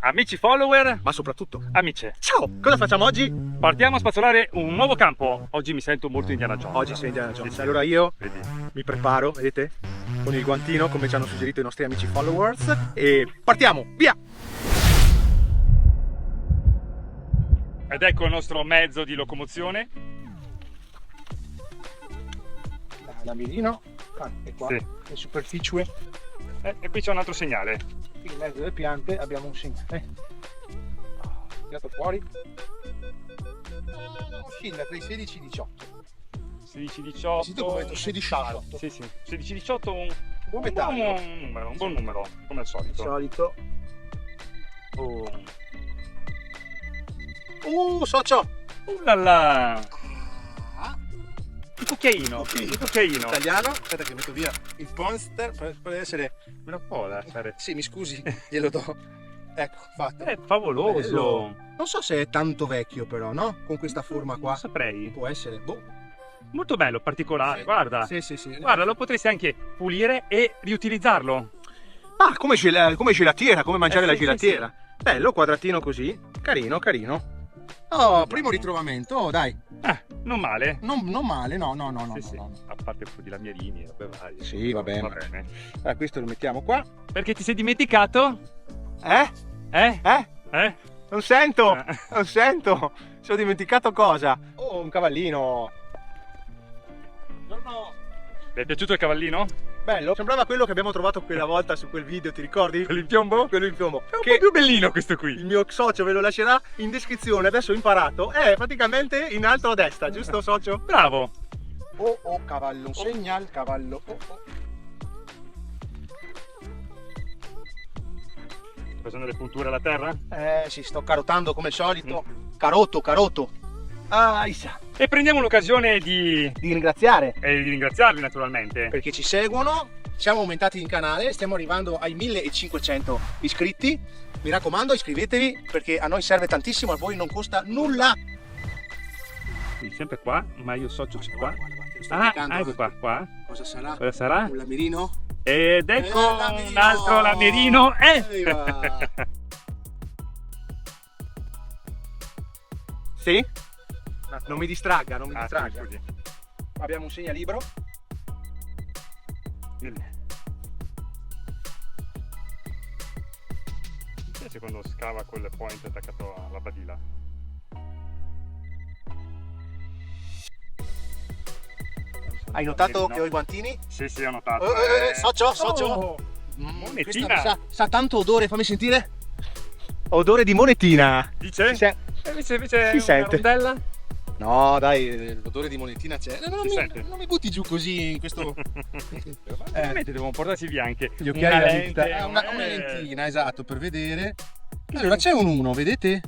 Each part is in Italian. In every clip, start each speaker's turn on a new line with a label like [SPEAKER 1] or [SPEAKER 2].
[SPEAKER 1] Amici follower,
[SPEAKER 2] ma soprattutto
[SPEAKER 1] amici,
[SPEAKER 2] ciao! Cosa facciamo oggi?
[SPEAKER 1] partiamo a spazzolare un nuovo campo. Oggi mi sento molto Indiana Jones.
[SPEAKER 2] Oggi sei Indiana Jones. Allora io
[SPEAKER 1] Vedi?
[SPEAKER 2] mi preparo, vedete? Con il guantino, come ci hanno suggerito i nostri amici followers. E partiamo, via!
[SPEAKER 1] Ed ecco il nostro mezzo di locomozione.
[SPEAKER 2] Da mirino, e qua,
[SPEAKER 1] Sì.
[SPEAKER 2] in superficie,
[SPEAKER 1] E qui c'è un altro segnale.
[SPEAKER 2] qui in mezzo alle piante abbiamo un segnale. Tirato fuori. Oscilla tra i 16 e i 18.
[SPEAKER 1] 16-18.
[SPEAKER 2] Sento come ho detto 16-18.
[SPEAKER 1] Sì, sì. 16-18 un
[SPEAKER 2] Buon metallo.
[SPEAKER 1] un buon numero, come al
[SPEAKER 2] Di
[SPEAKER 1] solito.
[SPEAKER 2] solito.
[SPEAKER 1] Oh.
[SPEAKER 2] Socio!
[SPEAKER 1] La la.
[SPEAKER 2] Ah,
[SPEAKER 1] Un cucchiaino.
[SPEAKER 2] Ok.
[SPEAKER 1] Un cucchiaino.
[SPEAKER 2] italiano. Aspetta che metto via il ponster per essere...
[SPEAKER 1] Me lo può lasciare?
[SPEAKER 2] Sì, mi scusi, glielo do. Ecco, fatto.
[SPEAKER 1] È favoloso.
[SPEAKER 2] Bello. Non so se è tanto vecchio però, no? Con questa forma qua.
[SPEAKER 1] Non saprei.
[SPEAKER 2] Può essere, boh.
[SPEAKER 1] Molto bello, particolare,
[SPEAKER 2] Sì.
[SPEAKER 1] guarda.
[SPEAKER 2] Sì, sì, sì.
[SPEAKER 1] Guarda, lo potresti anche pulire e riutilizzarlo.
[SPEAKER 2] Ah, come gelatiera, come mangiare la
[SPEAKER 1] sì,
[SPEAKER 2] gelatiera. Bello, quadratino così. Carino, carino. Oh, primo ritrovamento, oh dai.
[SPEAKER 1] Non male.
[SPEAKER 2] Non male, no.
[SPEAKER 1] Sì, sì.
[SPEAKER 2] no.
[SPEAKER 1] A parte un po' di lamierini, vabbè, vai.
[SPEAKER 2] Sì, va bene.
[SPEAKER 1] Va bene.
[SPEAKER 2] Allora, questo lo mettiamo qua.
[SPEAKER 1] Perché ti sei dimenticato?
[SPEAKER 2] Eh?
[SPEAKER 1] Eh?
[SPEAKER 2] Eh? Non sento,
[SPEAKER 1] Eh.
[SPEAKER 2] non sento. Ci ho dimenticato cosa? Oh, un cavallino. Buongiorno.
[SPEAKER 1] Vi è piaciuto il cavallino?
[SPEAKER 2] Bello, sembrava quello che abbiamo trovato quella volta su quel video, ti ricordi?
[SPEAKER 1] Quello in piombo?
[SPEAKER 2] Quello in piombo.
[SPEAKER 1] È un
[SPEAKER 2] Che
[SPEAKER 1] po' più bellino questo
[SPEAKER 2] il
[SPEAKER 1] qui.
[SPEAKER 2] mio socio ve lo lascerà in descrizione, adesso ho imparato. È praticamente in alto a destra, giusto socio?
[SPEAKER 1] Bravo.
[SPEAKER 2] Oh, cavallo, segnal, cavallo. Oh.
[SPEAKER 1] Sto facendo le punture alla terra?
[SPEAKER 2] Sì, sto carotando come al solito. Caroto. Ah, Isa.
[SPEAKER 1] E prendiamo l'occasione
[SPEAKER 2] Di ringraziare
[SPEAKER 1] di ringraziarli naturalmente.
[SPEAKER 2] perché ci seguono. Siamo aumentati in canale, stiamo arrivando ai 1500 iscritti. Mi raccomando, iscrivetevi perché a noi serve tantissimo, a voi non costa nulla.
[SPEAKER 1] Quindi sempre qua, ma io socio c'è qua.
[SPEAKER 2] Sto
[SPEAKER 1] Ah,
[SPEAKER 2] indicando
[SPEAKER 1] ecco qua.
[SPEAKER 2] Cosa sarà?
[SPEAKER 1] Cosa sarà?
[SPEAKER 2] Un lamerino?
[SPEAKER 1] Ed ecco
[SPEAKER 2] lamerino!
[SPEAKER 1] un altro lamerino.
[SPEAKER 2] Evviva! Sì? Non mi distragga, non mi
[SPEAKER 1] Ah,
[SPEAKER 2] distragga.
[SPEAKER 1] scusi.
[SPEAKER 2] Abbiamo un segnalibro.
[SPEAKER 1] Mi piace quando scava quel point attaccato alla badila.
[SPEAKER 2] Hai notato
[SPEAKER 1] No.
[SPEAKER 2] che ho i guantini?
[SPEAKER 1] Sì, sì, ho notato.
[SPEAKER 2] Socio?
[SPEAKER 1] Oh, monetina.
[SPEAKER 2] Questa sa tanto odore, fammi sentire. Odore di monetina.
[SPEAKER 1] Dice? Invece
[SPEAKER 2] Si
[SPEAKER 1] una
[SPEAKER 2] sente.
[SPEAKER 1] rondella?
[SPEAKER 2] No, dai, l'odore di monetina c'è.
[SPEAKER 1] Si sente.
[SPEAKER 2] Non mi butti giù così in questo.
[SPEAKER 1] Veramente devono portarsi via anche
[SPEAKER 2] Gli occhiali
[SPEAKER 1] una
[SPEAKER 2] da
[SPEAKER 1] lente.
[SPEAKER 2] vista. Una lentina, esatto, per vedere. Allora c'è un 1, vedete?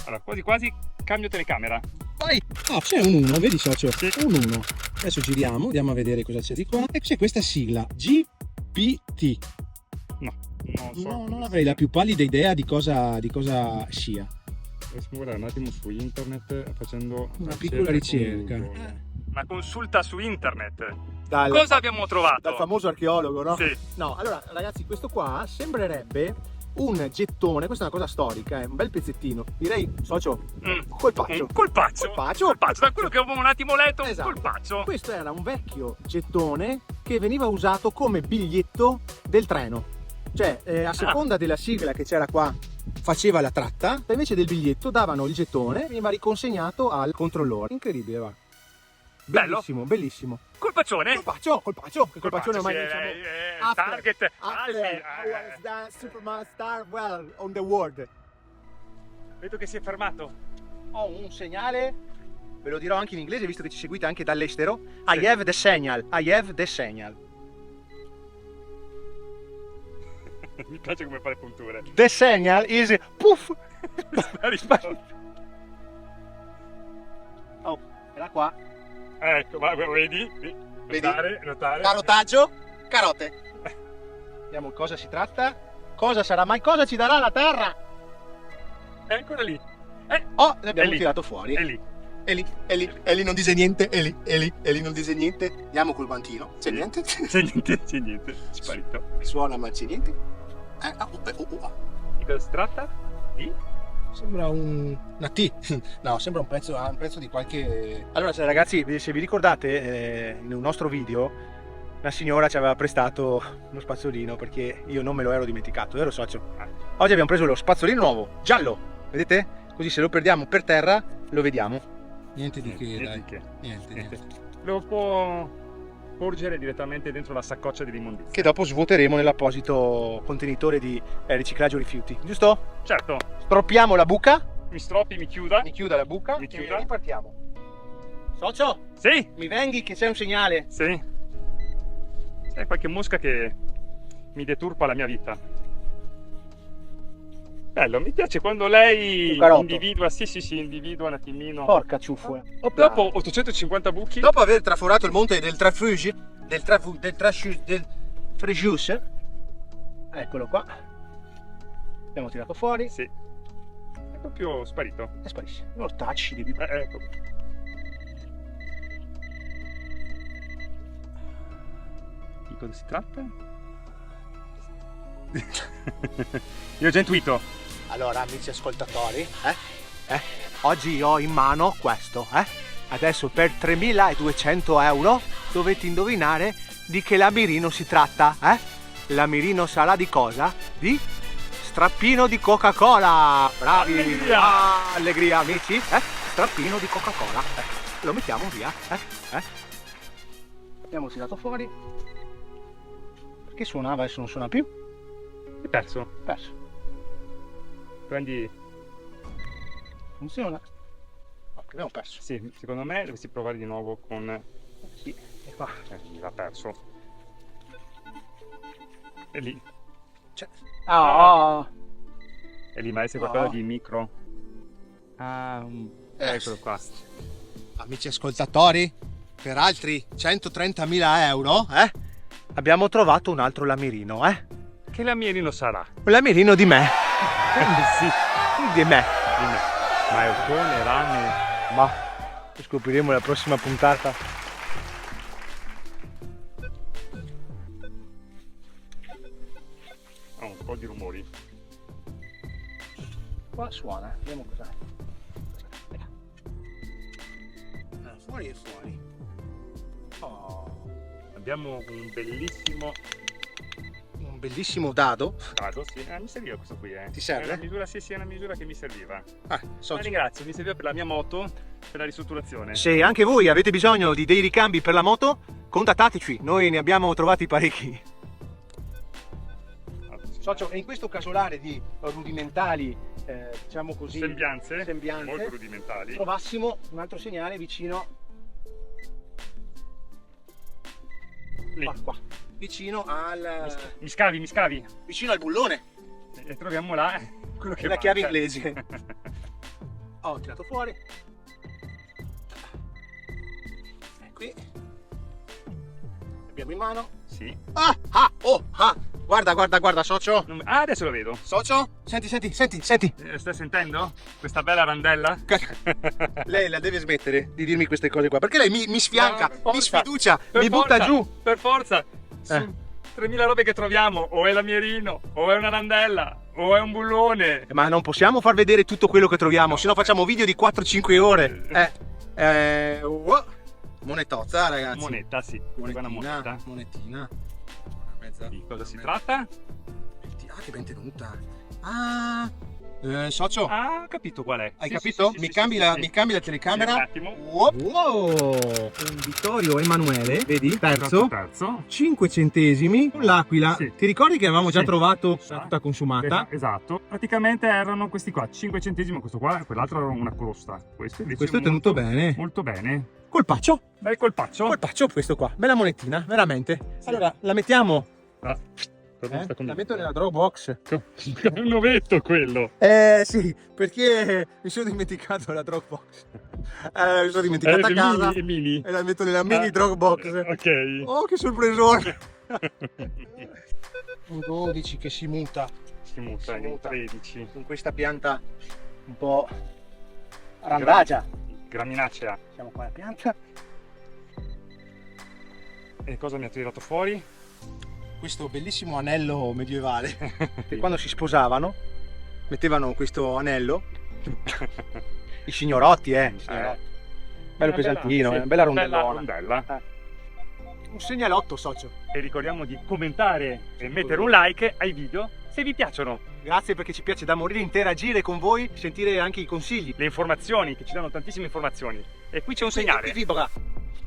[SPEAKER 1] Allora, quasi quasi cambio telecamera.
[SPEAKER 2] Vai! Ah, c'è un 1, vedi socio?
[SPEAKER 1] Sì.
[SPEAKER 2] Un 1. Adesso giriamo, andiamo a vedere cosa c'è di qua. E c'è questa sigla, GPT.
[SPEAKER 1] No, non so.
[SPEAKER 2] No, non avrei la più pallida idea di cosa sia.
[SPEAKER 1] Devo guardare un attimo su internet facendo
[SPEAKER 2] Una piccola ricerca.
[SPEAKER 1] con Google. Una consulta su internet.
[SPEAKER 2] Dal
[SPEAKER 1] Cosa abbiamo trovato?
[SPEAKER 2] famoso archeologo, no?
[SPEAKER 1] Sì.
[SPEAKER 2] No, allora ragazzi, questo qua sembrerebbe un gettone, questa è una cosa storica, è un bel pezzettino. Direi, socio, colpaccio.
[SPEAKER 1] Un colpaccio.
[SPEAKER 2] Colpaccio.
[SPEAKER 1] Da quello che avevo un attimo letto,
[SPEAKER 2] Esatto.
[SPEAKER 1] un colpaccio.
[SPEAKER 2] Questo era un vecchio gettone che veniva usato come biglietto del treno. Cioè, a seconda della sigla che c'era qua, faceva la tratta, e invece del biglietto davano il gettone e veniva riconsegnato al controllore. Incredibile, va.
[SPEAKER 1] Bello.
[SPEAKER 2] Bellissimo.
[SPEAKER 1] Colpaccione.
[SPEAKER 2] Colpaccio, che colpaccione ormai
[SPEAKER 1] sì,
[SPEAKER 2] diciamo.
[SPEAKER 1] target.
[SPEAKER 2] After I was the Superman star well on the world.
[SPEAKER 1] Vedo che si è fermato.
[SPEAKER 2] Ho un segnale, ve lo dirò anche in inglese visto che ci seguite anche dall'estero.
[SPEAKER 1] Sì.
[SPEAKER 2] I have the signal.
[SPEAKER 1] Mi piace come fare punture.
[SPEAKER 2] The signal is puff. Oh, era qua.
[SPEAKER 1] Ecco, ma vedi? Notare.
[SPEAKER 2] Carotaggio, carote. Vediamo di cosa si tratta. Cosa sarà mai? Cosa ci darà la terra?
[SPEAKER 1] È ancora lì.
[SPEAKER 2] Oh, l'abbiamo
[SPEAKER 1] È lì.
[SPEAKER 2] tirato fuori.
[SPEAKER 1] È lì.
[SPEAKER 2] Eli non dice niente. Eli non dice niente. Andiamo col guantino. C'è niente?
[SPEAKER 1] C'è niente. Sparito.
[SPEAKER 2] Suona ma c'è niente.
[SPEAKER 1] Di Che si tratta? Di?
[SPEAKER 2] Sembra una T. No, sembra un pezzo di qualche... Allora, ragazzi, se vi ricordate, in un nostro video la signora ci aveva prestato uno spazzolino perché io non me lo ero dimenticato, ero socio. Oggi abbiamo preso lo spazzolino nuovo, giallo, vedete? Così se lo perdiamo per terra lo vediamo. Niente di che, dai. Niente.
[SPEAKER 1] Lo può porgere direttamente dentro la saccoccia di immondizia.
[SPEAKER 2] Che dopo svuoteremo nell'apposito contenitore di riciclaggio rifiuti, giusto?
[SPEAKER 1] Certo.
[SPEAKER 2] Stroppiamo la buca.
[SPEAKER 1] Mi stroppi, mi chiuda.
[SPEAKER 2] Mi chiuda la buca
[SPEAKER 1] Mi chiuda.
[SPEAKER 2] e ripartiamo. Socio,
[SPEAKER 1] Sì.
[SPEAKER 2] mi venghi che c'è un segnale.
[SPEAKER 1] Sì. C'è qualche mosca che mi deturpa la mia vita. Bello, mi piace quando lei individua, sì, individua un attimino.
[SPEAKER 2] Porca ciuffo.
[SPEAKER 1] Dopo 850 buchi.
[SPEAKER 2] Dopo aver traforato il monte del Trafuggi, del Frejus, eccolo qua. Abbiamo tirato fuori.
[SPEAKER 1] Sì. È proprio sparito.
[SPEAKER 2] E sparisce. Ortacci di
[SPEAKER 1] Ecco. Di cosa si tratta? Io ho già intuito.
[SPEAKER 2] Allora, amici ascoltatori, oggi ho in mano questo, Adesso per 3.200 euro dovete indovinare di che lamirino si tratta, Lamirino sarà di cosa? Di strappino di Coca-Cola! Bravi!
[SPEAKER 1] Allegria!
[SPEAKER 2] Allegria, amici, Strappino di Coca-Cola. Lo mettiamo via, Abbiamo tirato fuori. Perché suonava, adesso non suona più?
[SPEAKER 1] È perso.
[SPEAKER 2] Perso.
[SPEAKER 1] Prendi.
[SPEAKER 2] Funziona? No, abbiamo perso.
[SPEAKER 1] Sì, secondo me dovresti provare di nuovo con.
[SPEAKER 2] Sì, e qua.
[SPEAKER 1] L'ha perso. E lì.
[SPEAKER 2] C'è.
[SPEAKER 1] E lì, ma è qualcosa di micro. Eccolo qua.
[SPEAKER 2] Amici ascoltatori, per altri 130.000 euro, abbiamo trovato un altro lamirino,
[SPEAKER 1] Che lamirino sarà?
[SPEAKER 2] Un lamirino di me.
[SPEAKER 1] Sì.
[SPEAKER 2] Di me.
[SPEAKER 1] Di me. Ma è ottone, rame.
[SPEAKER 2] Ma lo scopriremo nella prossima puntata.
[SPEAKER 1] Ha un po' di rumori.
[SPEAKER 2] Qua suona, vediamo cos'è. Fuori e fuori. Oh.
[SPEAKER 1] Abbiamo un
[SPEAKER 2] bellissimo dado.
[SPEAKER 1] dado, sì. Mi serviva questo qui,
[SPEAKER 2] Ti serve?
[SPEAKER 1] È una misura, sì, è una misura che mi serviva.
[SPEAKER 2] So.
[SPEAKER 1] Ma ringrazio, mi serviva per la mia moto, per la ristrutturazione.
[SPEAKER 2] Se anche voi avete bisogno di dei ricambi per la moto, contattateci, noi ne abbiamo trovati parecchi. Socio, e in questo casolare di rudimentali, diciamo così,
[SPEAKER 1] sembianze molto rudimentali,
[SPEAKER 2] trovassimo un altro segnale vicino.
[SPEAKER 1] Lì.
[SPEAKER 2] Qua. Vicino al...
[SPEAKER 1] Mi scavi.
[SPEAKER 2] Vicino al bullone.
[SPEAKER 1] E troviamo là quello che
[SPEAKER 2] la chiave inglese. Ho tirato fuori. E qui. Abbiamo in mano.
[SPEAKER 1] Sì.
[SPEAKER 2] Guarda, socio.
[SPEAKER 1] Adesso lo vedo.
[SPEAKER 2] Socio, senti.
[SPEAKER 1] Stai sentendo? Questa bella randella?
[SPEAKER 2] Lei la deve smettere di dirmi queste cose qua, perché lei mi sfianca,
[SPEAKER 1] no,
[SPEAKER 2] mi sfiducia,
[SPEAKER 1] mi
[SPEAKER 2] butta giù.
[SPEAKER 1] Per forza. Su 3.000 robe che troviamo, o è l'amirino, o è una randella, o è un bullone.
[SPEAKER 2] Ma non possiamo far vedere tutto quello che troviamo, se no facciamo video di 4-5 ore. Monetozza, ragazzi.
[SPEAKER 1] Moneta, sì. Una moneta.
[SPEAKER 2] Monetina.
[SPEAKER 1] Di cosa si tratta?
[SPEAKER 2] Che ben tenuta. Socio.
[SPEAKER 1] Ho capito qual è.
[SPEAKER 2] Hai capito? Mi cambi la telecamera.
[SPEAKER 1] Un attimo.
[SPEAKER 2] Wow. Un Vittorio Emanuele, vedi? Terzo. 5 centesimi. L'aquila.
[SPEAKER 1] Sì.
[SPEAKER 2] Ti ricordi che avevamo già
[SPEAKER 1] Sì.
[SPEAKER 2] trovato tutta consumata?
[SPEAKER 1] Esatto. Praticamente erano questi qua, 5 centesimi, questo qua, quell'altro era una crosta. Questo invece
[SPEAKER 2] Questo è tenuto bene.
[SPEAKER 1] Molto bene.
[SPEAKER 2] Colpaccio.
[SPEAKER 1] Bel colpaccio.
[SPEAKER 2] Colpaccio questo qua. Bella monetina, veramente.
[SPEAKER 1] Sì.
[SPEAKER 2] Allora, la mettiamo.
[SPEAKER 1] La
[SPEAKER 2] metto nella Dropbox.
[SPEAKER 1] È un ovetto quello.
[SPEAKER 2] Sì, perché mi sono dimenticato la Dropbox. Mi sono dimenticata a casa.
[SPEAKER 1] Mini.
[SPEAKER 2] E la metto nella mini Dropbox.
[SPEAKER 1] Ok.
[SPEAKER 2] Oh, che sorpresone! Un 12 che si muta.
[SPEAKER 1] Si muta in un 13.
[SPEAKER 2] Con questa pianta un po' randaggia.
[SPEAKER 1] Graminacea.
[SPEAKER 2] Siamo qua alla pianta.
[SPEAKER 1] E cosa mi ha tirato fuori?
[SPEAKER 2] Questo bellissimo anello medievale che quando si sposavano mettevano questo anello. I signorotti, signorotti. Bello pesantino,
[SPEAKER 1] bella, sì,
[SPEAKER 2] bella
[SPEAKER 1] bella
[SPEAKER 2] rondellona.
[SPEAKER 1] rondella.
[SPEAKER 2] Un segnalotto, socio.
[SPEAKER 1] E ricordiamo di commentare e mettere un like ai video se vi piacciono.
[SPEAKER 2] Grazie, perché ci piace da morire interagire con voi, sentire anche i consigli.
[SPEAKER 1] Le informazioni, che ci danno tantissime informazioni. E qui c'è un segnale.
[SPEAKER 2] Qui vibra.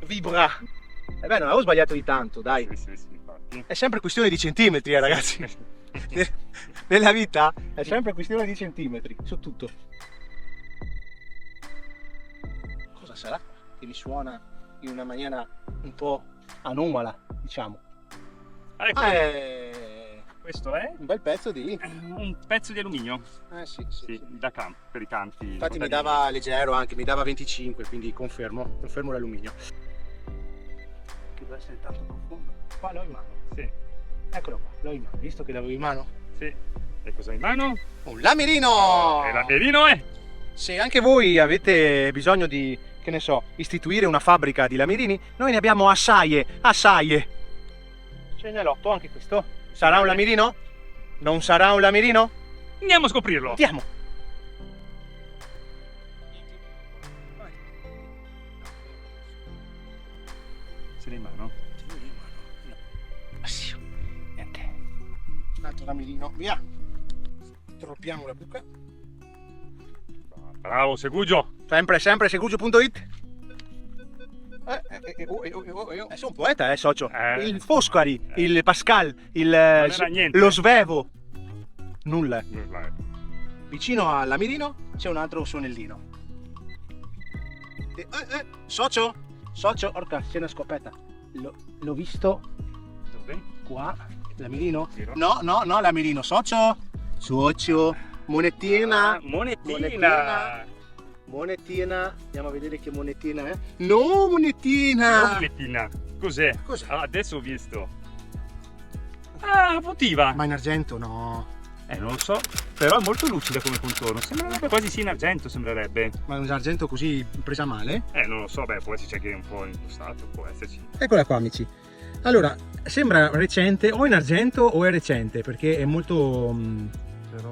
[SPEAKER 2] Vibra. E beh, non avevo sbagliato di tanto, dai.
[SPEAKER 1] Sì, infatti.
[SPEAKER 2] È sempre questione di centimetri, ragazzi. Nella vita è sempre questione di centimetri, su tutto. Cosa sarà che mi suona in una maniera un po' anomala, diciamo?
[SPEAKER 1] Ecco, questo è
[SPEAKER 2] un bel pezzo di...
[SPEAKER 1] un pezzo di alluminio.
[SPEAKER 2] Sì.
[SPEAKER 1] Da campo, per i campi.
[SPEAKER 2] Infatti mi dava leggero anche, mi dava 25, quindi confermo l'alluminio. Che deve essere tanto profondo. Qua l'ho in mano.
[SPEAKER 1] Sì.
[SPEAKER 2] Eccolo qua, l'ho in mano, visto che l'avevo in mano?
[SPEAKER 1] Sì. E cosa hai in mano?
[SPEAKER 2] Un lamerino!
[SPEAKER 1] E l'amerino è?
[SPEAKER 2] Se anche voi avete bisogno di, che ne so, istituire una fabbrica di lamerini, noi ne abbiamo assaie. Segnalotto anche questo. Sarà un lamerino? Non sarà un lamerino?
[SPEAKER 1] Andiamo a scoprirlo.
[SPEAKER 2] Andiamo.
[SPEAKER 1] Ce l'hai in mano?
[SPEAKER 2] Niente. Un altro lamerino, via. Troppiamo la buca.
[SPEAKER 1] Bravo, Segugio.
[SPEAKER 2] Sempre segugio.it. Sono un poeta, socio. Il Foscari, il Pascal, lo Svevo. Nulla. Vicino al lamerino c'è un altro suonellino. Socio, orca, c'è una scopetta. L'ho visto.
[SPEAKER 1] Dove?
[SPEAKER 2] Qua, lamerino. No, lamerino, socio. Monetina. Monetina, andiamo a vedere che monetina è. No, monetina!
[SPEAKER 1] Cos'è? Ah, adesso ho visto. Ah, votiva!
[SPEAKER 2] Ma in argento no.
[SPEAKER 1] Non lo so, però è molto lucida come contorno. Sembrerebbe quasi sì in argento, sembrerebbe.
[SPEAKER 2] Ma in argento così presa male?
[SPEAKER 1] Non lo so, può esserci anche un po' impostato, può esserci.
[SPEAKER 2] Eccola qua, amici. Allora, sembra recente, o in argento o è recente, perché è molto...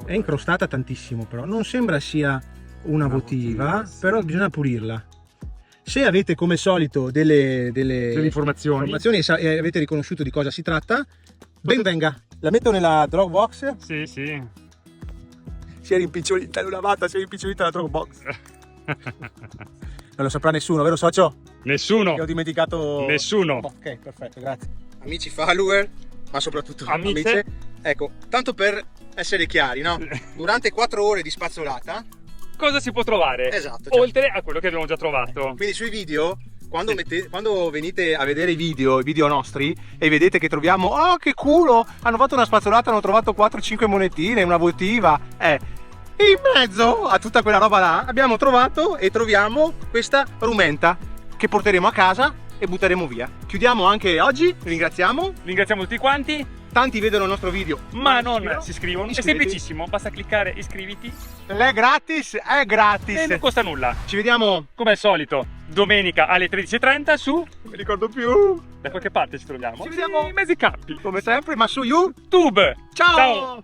[SPEAKER 2] è incrostata tantissimo, però non sembra sia una votiva, sì. Però bisogna pulirla. Se avete come solito delle informazioni e avete riconosciuto di cosa si tratta, ben venga. La metto nella Dropbox.
[SPEAKER 1] Sì.
[SPEAKER 2] Si è rimpicciolita, l'ho lavata, si è rimpicciolita la Dropbox. Non lo saprà nessuno, vero socio?
[SPEAKER 1] Nessuno.
[SPEAKER 2] Che ho dimenticato.
[SPEAKER 1] Nessuno.
[SPEAKER 2] Ok, perfetto, grazie. Amici follower, ma soprattutto amiche. Ecco, tanto per essere chiari, no? Durante 4 ore di spazzolata
[SPEAKER 1] cosa si può trovare?
[SPEAKER 2] Esatto,
[SPEAKER 1] oltre a quello che abbiamo già trovato.
[SPEAKER 2] Quindi sui video, quando venite a vedere i video nostri e vedete che troviamo, oh che culo, hanno fatto una spazzolata, hanno trovato 4-5 monetine, una votiva, in mezzo a tutta quella roba là abbiamo trovato e troviamo questa rumenta che porteremo a casa e butteremo via. Chiudiamo anche oggi, ringraziamo tutti quanti. Tanti vedono il nostro video
[SPEAKER 1] ma non si iscrivono. È semplicissimo, basta cliccare iscriviti.
[SPEAKER 2] È gratis
[SPEAKER 1] e non costa nulla.
[SPEAKER 2] Ci vediamo
[SPEAKER 1] come al solito domenica alle 13:30 su,
[SPEAKER 2] non mi ricordo più,
[SPEAKER 1] da qualche parte ci troviamo.
[SPEAKER 2] Ci vediamo
[SPEAKER 1] in mezzi campi
[SPEAKER 2] come sempre, ma su YouTube.
[SPEAKER 1] Ciao!